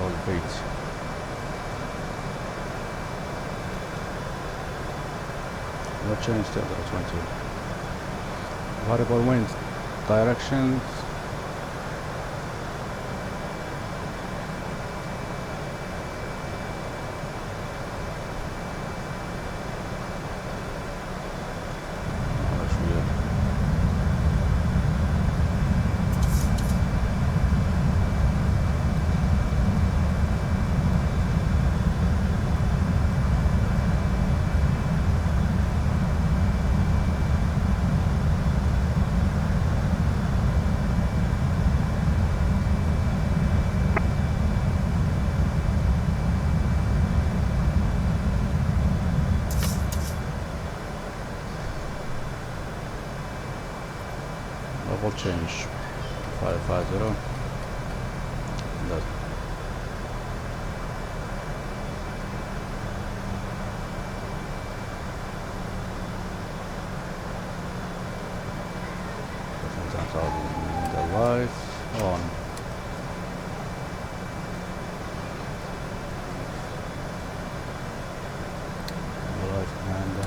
نطلعوا البيت. No change to the 20. Variable wind direction. Level change 550. That. The lights on. The light and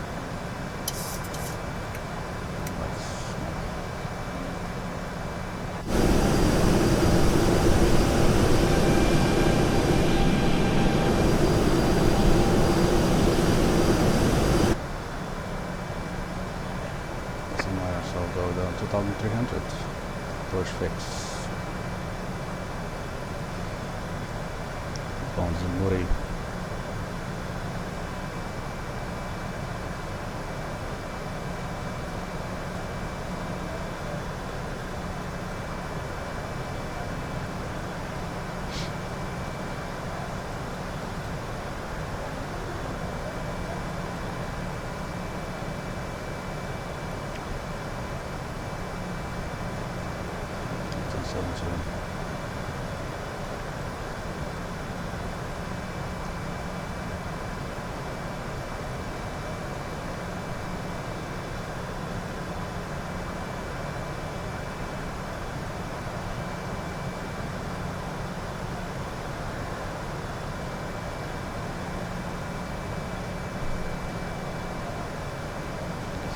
go down 2300 push fix bones and Muri.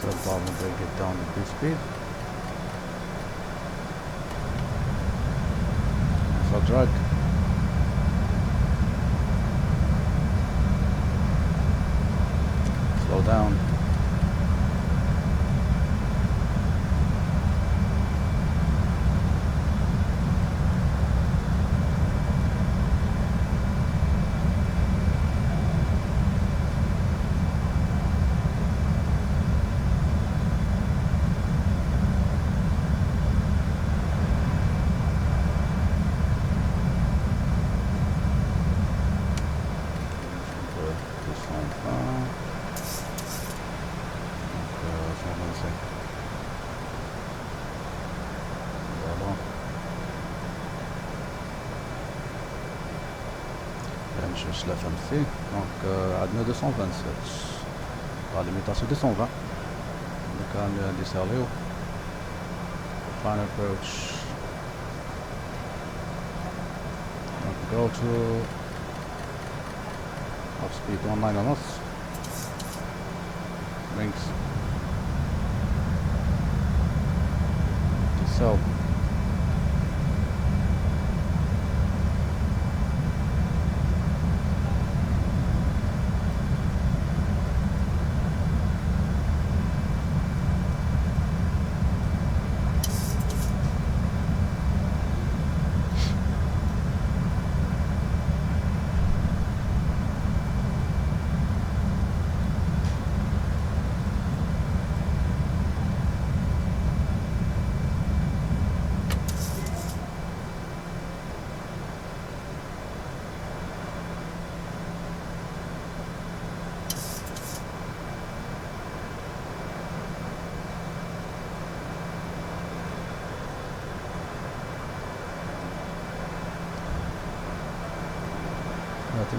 So probably break it down at this speed. So drag. Slow down. Je la fin donc عندنا 227 la limitation 220 اللي كان ديساليو final approach go to off speed 19 knots rings so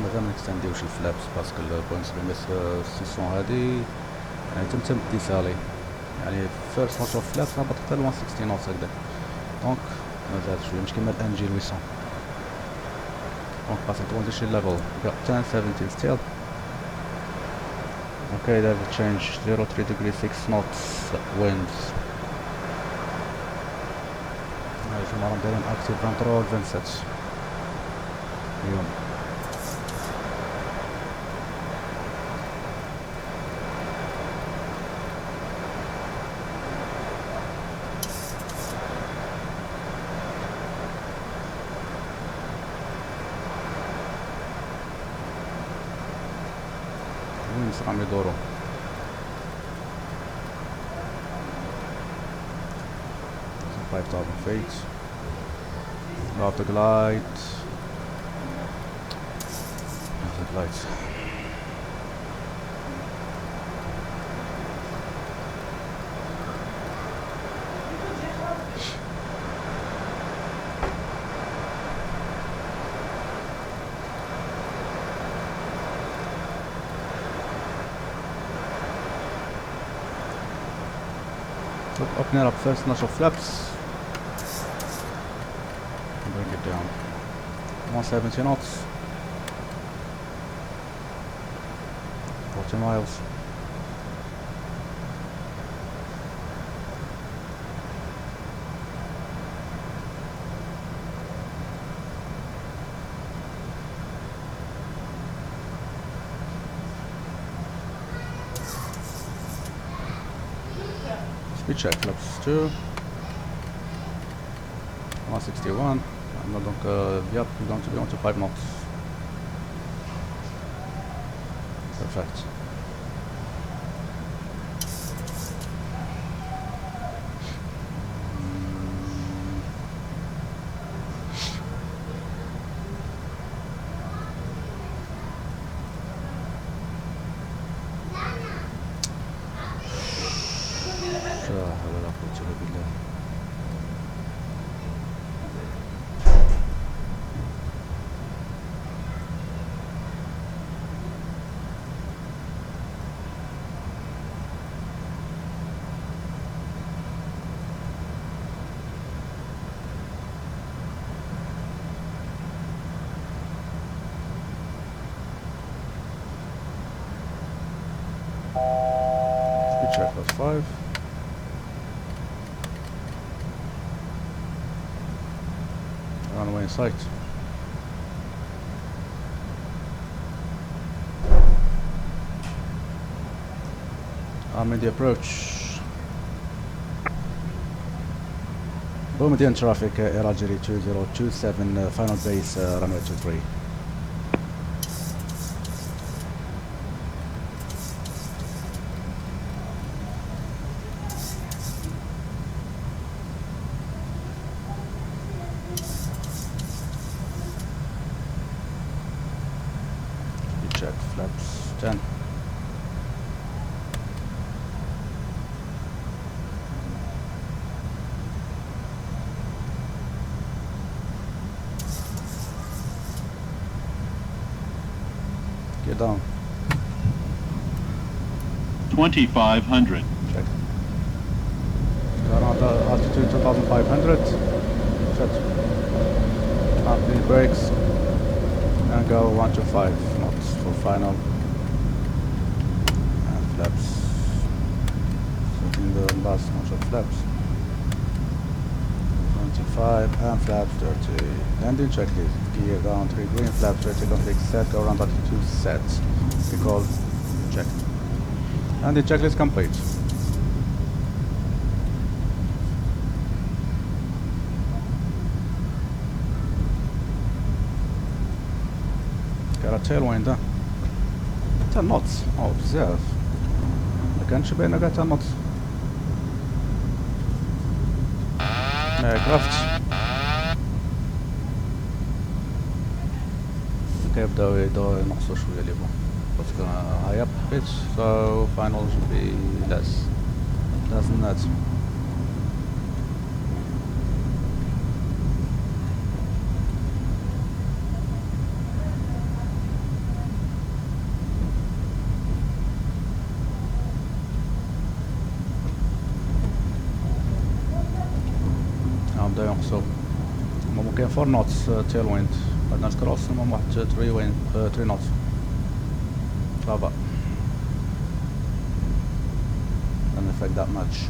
مازال ما نكستنديوش الفلابس باسكو البوينتس اللي مس 600 هادي يعني تم ديسالي يعني فيرست نوت اوف فلابس هبط حتى ل 160 نوت هكذا دونك مازال شويه مش كيما الان جي 800 passing transition level. We got 10, 17 still. Okay, they've changed 03 degrees 6 knots winds. يا جماعة دايرين اكتيف كنترول 27 اليوم. وين عم يدوروا؟ some 5,000 feet. About to glide. The glides. Opening up first notch of flaps. Bring it down. 170 knots. 40 miles. Speed check, flaps 2. 161. Donc, yep, we're going to be on to 5 knots. Perfect. لا حول ولا قوة إلا بالله. Speed check plus 5. Runway in sight. I'm in the approach. Boumediene traffic, Air Algerie 2027, final base, runway 23. Check flaps 10. Get down. 2,500. Check. Around altitude 2,500. Set. Up the brakes. And go 125 knots for final. And flaps. Setting the last notch of flaps. 25 and flaps 30. Landing checklist. Gear down 3 green flaps 30 config set. Go around altitude set. Recall check. And the checklist complete. Got a tailwind ده 10 knots. Oh بزاف ما كانش باين قاعد 10 knots. عرفت كيبداو ينقصوا شوية اللي بون باسكو high up pitch, so final should be less than that. I'm doing so ممكن 4 knots tailwind Cardinals cross minimum 3 wind 3 knots. Brava. Doesn't affect that much.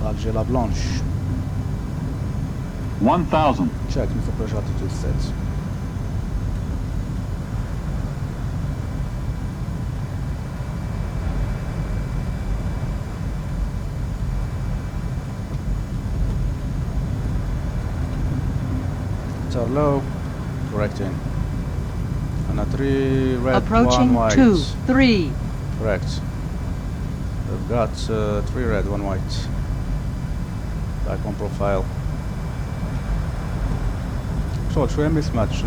Algiers La Blanche. 1,000. Check me for pressure altitude sets. Low, correcting. And a 3 red, Approaching 1 white. 2, 3. Correct. We've got 3 red, 1 white. Back on profile. شو شوية mismatch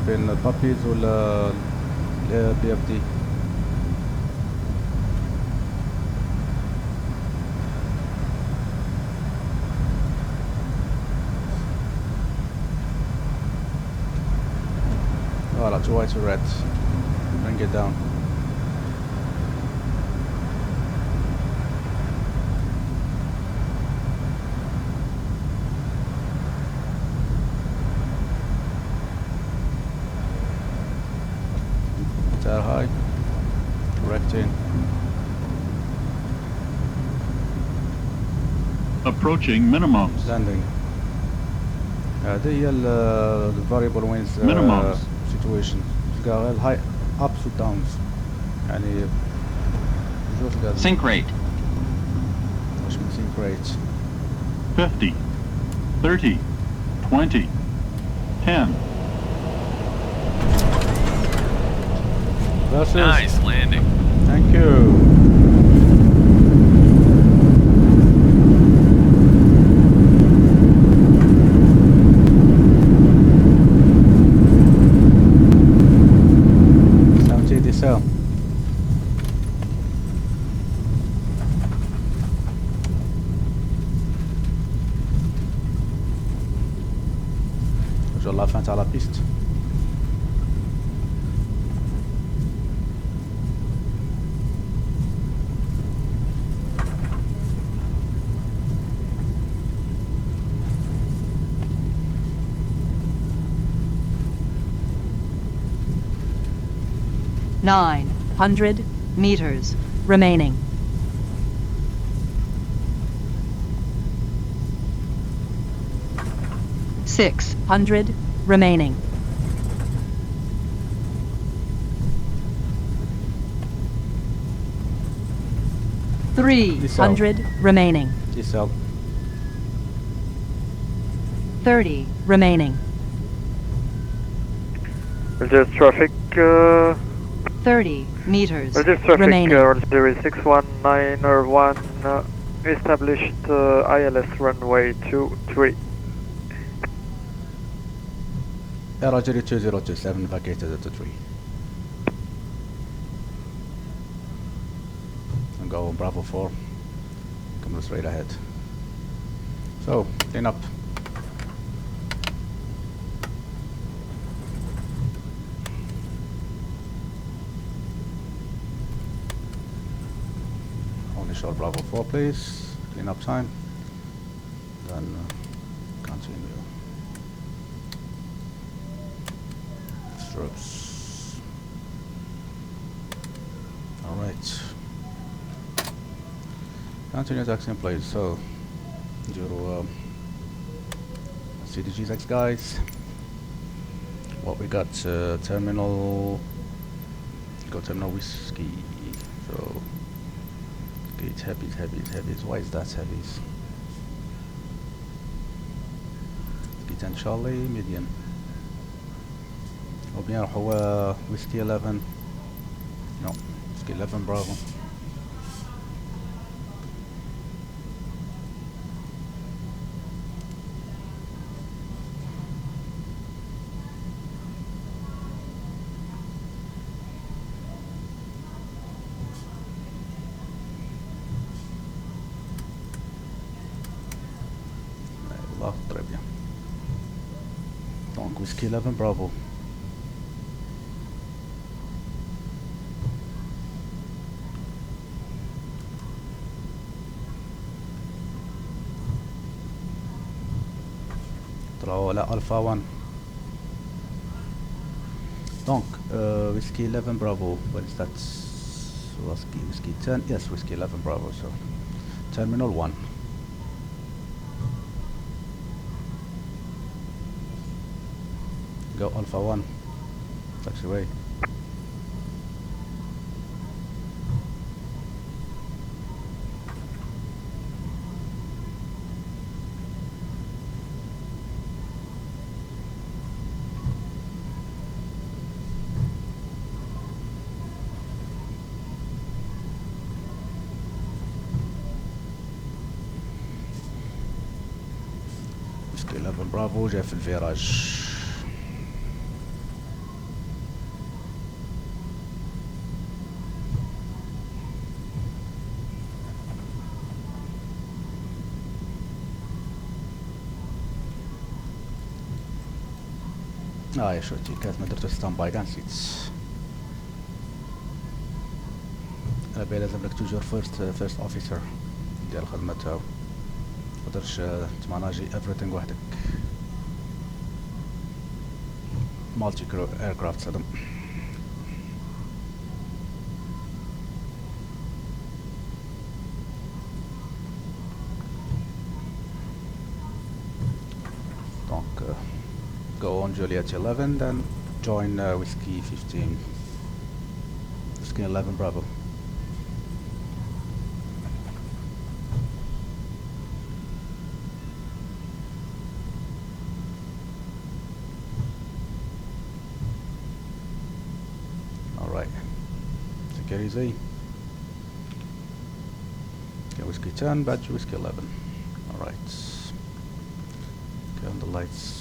بين البابيز وال بي اف دي. Voilà, 2 white, 2 red. Bring it down. Tail high. Correcting. Approaching minimums. Landing. هذه هي ال variable winds Minimums. situation. تلقى الهاي ups و downs. يعني جوج تلقى Sink rate. واش من sink rate. 50. 30. 20. 10. Versus. Nice landing. Thank you. So وصل la fin à la piste. Nine hundred meters remaining. $600 remaining. $300 remaining. Diesel. 30 remaining. Algiers traffic, 30 meters Algiers traffic, remaining. Algeria 61901, established ILS runway 23. Algeria 2027 vacated at the 3. And go Bravo 4. Come straight ahead. So, clean up. Only short Bravo 4 please. Clean up time. Then continue. Strokes. Alright. Continue taxiing please. So, your CDGX guys. What we got? Terminal. Got terminal whiskey. So, it's heavies. Why is that heavies? Gate and Charlie, medium. Ou bien هو whiskey 11. No, whiskey 11 Bravo. Très bien. Donc whiskey 11 Bravo. طلعوا لا الفا 1. دونك whiskey 11 bravo. What is that? Whiskey 10. Yes, whiskey 11 bravo. So terminal 1. Go alpha 1. Taxi away. whiskey 11 برافو جاي في الفيراج. يا شوتي كانت ما درتو ستاند باي كاع نسيت. على بالي لازم لك توجور فيرست اوفيسر ديال الخدمة تاعو، متقدرش تماناجي everything وحدك. مالتي ايركرافت هادم. دونك go on Juliet 11, then join Whiskey 15. Whiskey 11 Bravo. Alright. Security. Okay, Whiskey 10, badge Whiskey 11. Alright. Okay, on the lights.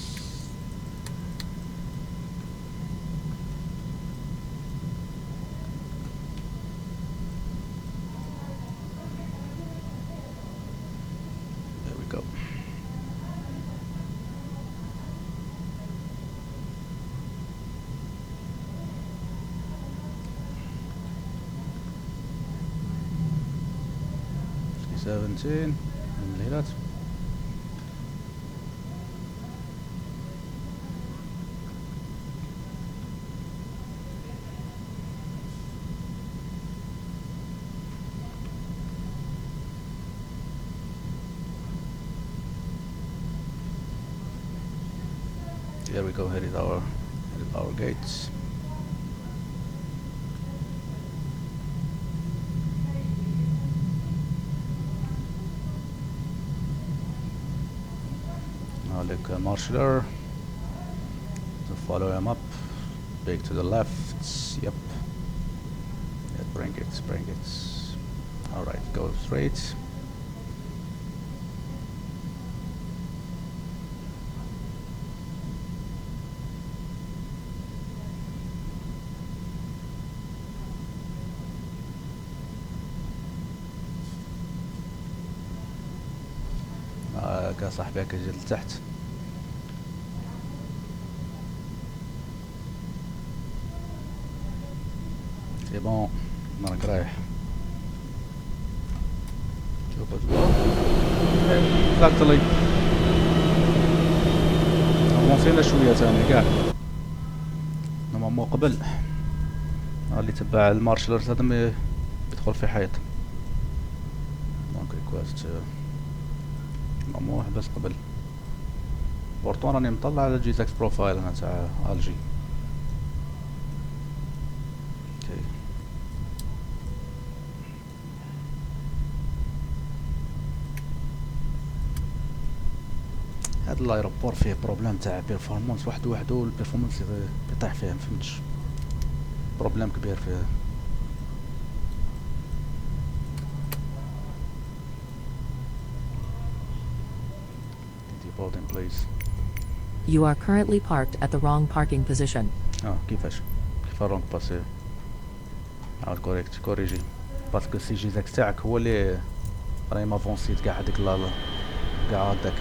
Go. Whiskey 17 نملي هاد. Here we go, here is our gates. Now look, marshaller, to follow him up, big to the left, yep. Yeah, bring it. Alright, go straight. كا صاحبي هكا جا لتحت. سي بون راك رايح. شوف اكزاكتلي افونسينا شويه ثاني كاع نورمالمون قبل اللي تبع المارشلرز هذا يدخل في حيط. دونك ريكويست مو واحد بس قبل بورتون راني مطلع على جي 6 بروفايل انا تاع الجي. اوكي هاد الايروبور فيه بروبليم تاع بيرفورمانس وحدو البيرفورمانس يطيح فيه مفهمتش بروبليم كبير فيه. Boarding, please. You are currently parked at the wrong parking position. كيفاش رونك باسي عاود كوريجي باسكو سي جي زاك تاعك هو اللي راني مافونسيت كاع هذيك كاع هذاك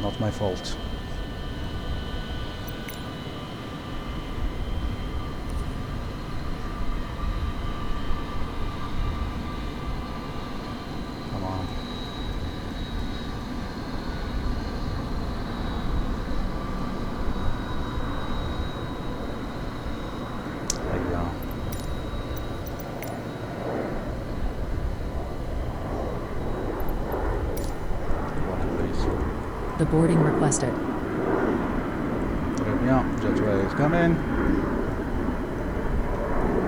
not my fault. The boarding requested. Très bien, jetway is coming.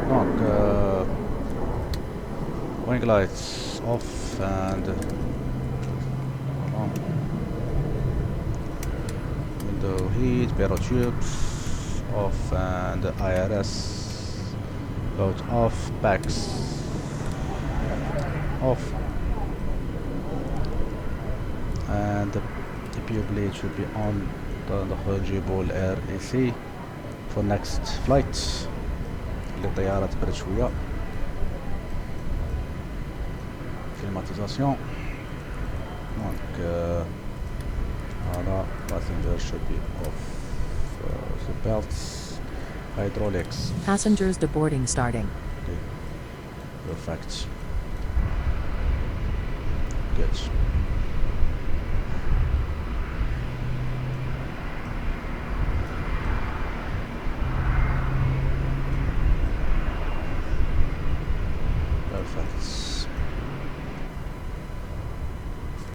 Donc, wing lights off and on. Window heat, tubes off and IRS both off, backs off, and the PU blade should be on. ندخل نجيبو الاير اي سي for next flight اللي الطيارة تبرد شوية. climatisation. Donc هذا passenger should be off the belts, hydraulics. Passengers deboarding starting. Okay. Perfect. Good.